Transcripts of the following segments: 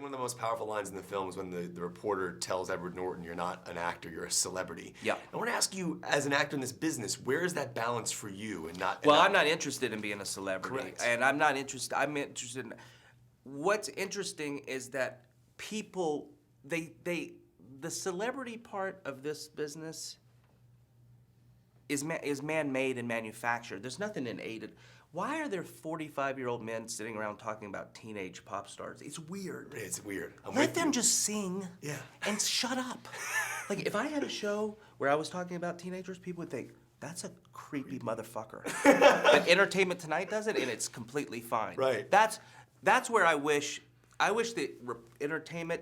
think one of the most powerful lines in the film is when the reporter tells Edward Norton, you're not an actor, you're a celebrity. Yeah. I want to ask you, as an actor in this business, where is that balance for you and not... Well, I'm not interested in being a celebrity. Correct. And I'm interested in... What's interesting is that people, the celebrity part of this business is man-made and manufactured. There's nothing innate. Why are there 45-year-old men sitting around talking about teenage pop stars? It's weird. It's weird. Let them just sing Yeah. and shut up. Like, if I had a show where I was talking about teenagers, people would think, that's a creepy motherfucker. But Entertainment Tonight does it, and it's completely fine. Right. That's where I wish the entertainment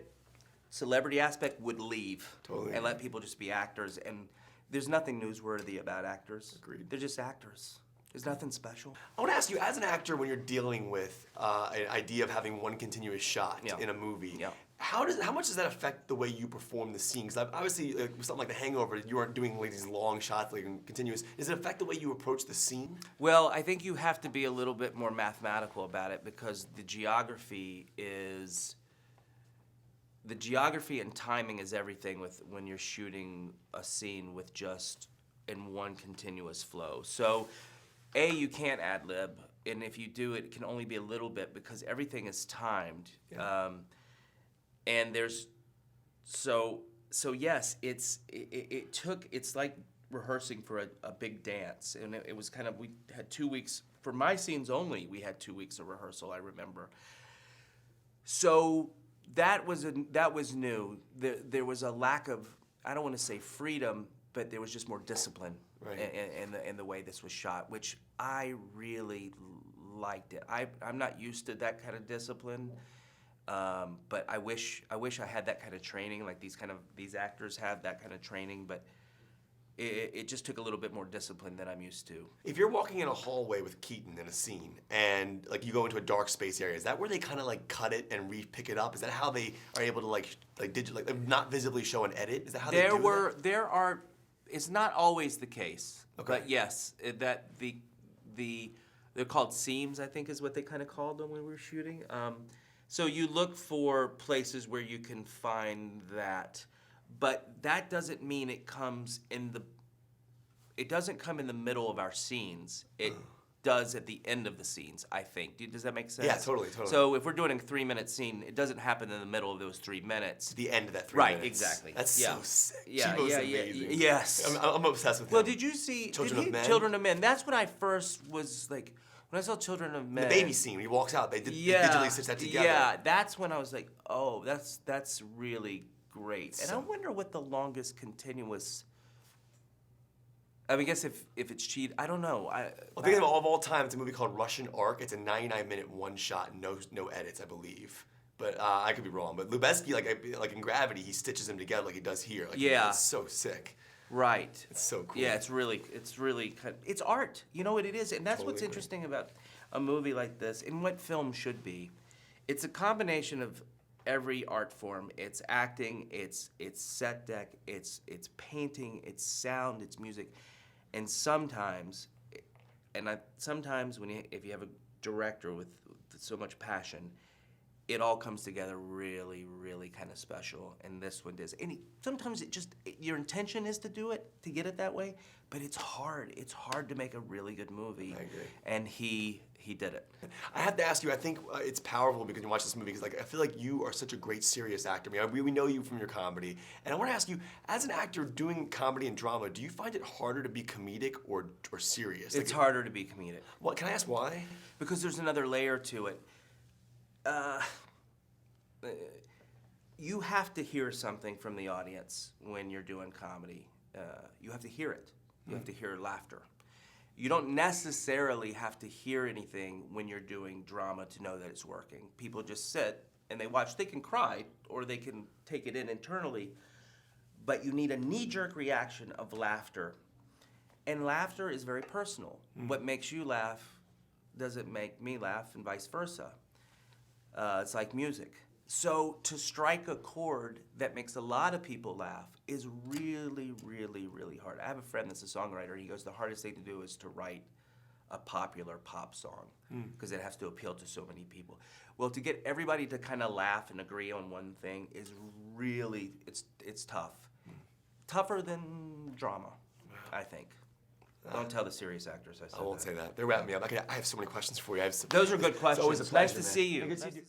celebrity aspect would leave. Totally. And let people just be actors. And there's nothing newsworthy about actors. Agreed. They're just actors. There's nothing special. I want to ask you, as an actor, when you're dealing with an idea of having one continuous shot in a movie, how much does that affect the way you perform the scene? Because obviously, with something like The Hangover, you aren't doing like these long shots, like continuous. Does it affect the way you approach the scene? Well, I think you have to be a little bit more mathematical about it because the geography and timing is everything when you're shooting a scene with just in one continuous flow. So, you can't ad-lib, and if you do, it can only be a little bit because everything is timed. Yeah. And there's, so yes, it's like rehearsing for a big dance, and it was kind of, we had 2 weeks, for my scenes only, we had 2 weeks of rehearsal, I remember. So that was new. There was a lack of, I don't want to say freedom, but there was just more discipline in the way this was shot, which I really liked it. I'm not used to that kind of discipline, but I wish I had that kind of training, like these actors have that kind of training, but it just took a little bit more discipline than I'm used to. If you're walking in a hallway with Keaton in a scene and like you go into a dark space area, is that where they kind of like cut it and pick it up? Is that how they are able to not visibly show an edit? Is that how they do that? There are. It's not always the case, okay. But yes, that they're called seams, I think is what they kind of called them when we were shooting. So you look for places where you can find that, but that doesn't mean it doesn't come in the middle of our scenes. It does at the end of the scenes, I think. Does that make sense? Yeah, totally. So if we're doing a 3-minute scene, it doesn't happen in the middle of those 3 minutes. The end of that 3 minutes. Right, exaczly. That's so sick. Yeah, amazing. Yes. I'm obsessed with him. Well, did you see Children of Men? Children of Men. That's when I first was like, when I saw Children of Men. The baby scene when he walks out, they digitally stitch that together. Yeah, that's when I was like, oh, that's really great. And I wonder what the longest continuous. I mean, I guess if it's cheat, I don't know. I think of all time, it's a movie called Russian Ark. It's a 99-minute one shot, no edits, I believe. But I could be wrong. But Lubezki, like in Gravity, he stitches them together like he does here. Like, yeah, it's so sick. Right. It's so cool. Yeah, it's really it's art. You know what it is, and that's what's interesting about a movie like this, and what film should be. It's a combination of every art form. It's acting, it's set deck, it's painting, it's sound, it's music. And sometimes if you have a director with so much passion, it all comes together really, really kind of special. And this one does. And sometimes your intention is to do it, to get it that way, but it's hard. It's hard to make a really good movie. I agree. And he did it. I have to ask you, I think it's powerful because you watch this movie, because I feel like you are such a great serious actor. I mean, we know you from your comedy. And I want to ask you, as an actor doing comedy and drama, do you find it harder to be comedic or serious? It's harder to be comedic. What, can I ask why? Because there's another layer to it. You have to hear something from the audience when you're doing comedy. You have to hear it. You have to hear laughter. You don't necessarily have to hear anything when you're doing drama to know that it's working. People just sit and they watch. They can cry or they can take it in internally, but you need a knee-jerk reaction of laughter. And laughter is very personal. What makes you laugh doesn't make me laugh, and vice versa. It's like music. So to strike a chord that makes a lot of people laugh is really, really, really hard. I have a friend that's a songwriter. He goes, the hardest thing to do is to write a popular pop song because it has to appeal to so many people. Well, to get everybody to kind of laugh and agree on one thing is really, it's tough. Tougher than drama, I think. Don't tell the serious actors I said I won't say that. They're wrapping me up. I have so many questions for you. Those are good questions. It's always a Nice pleasure, to man. see you. Good to see you.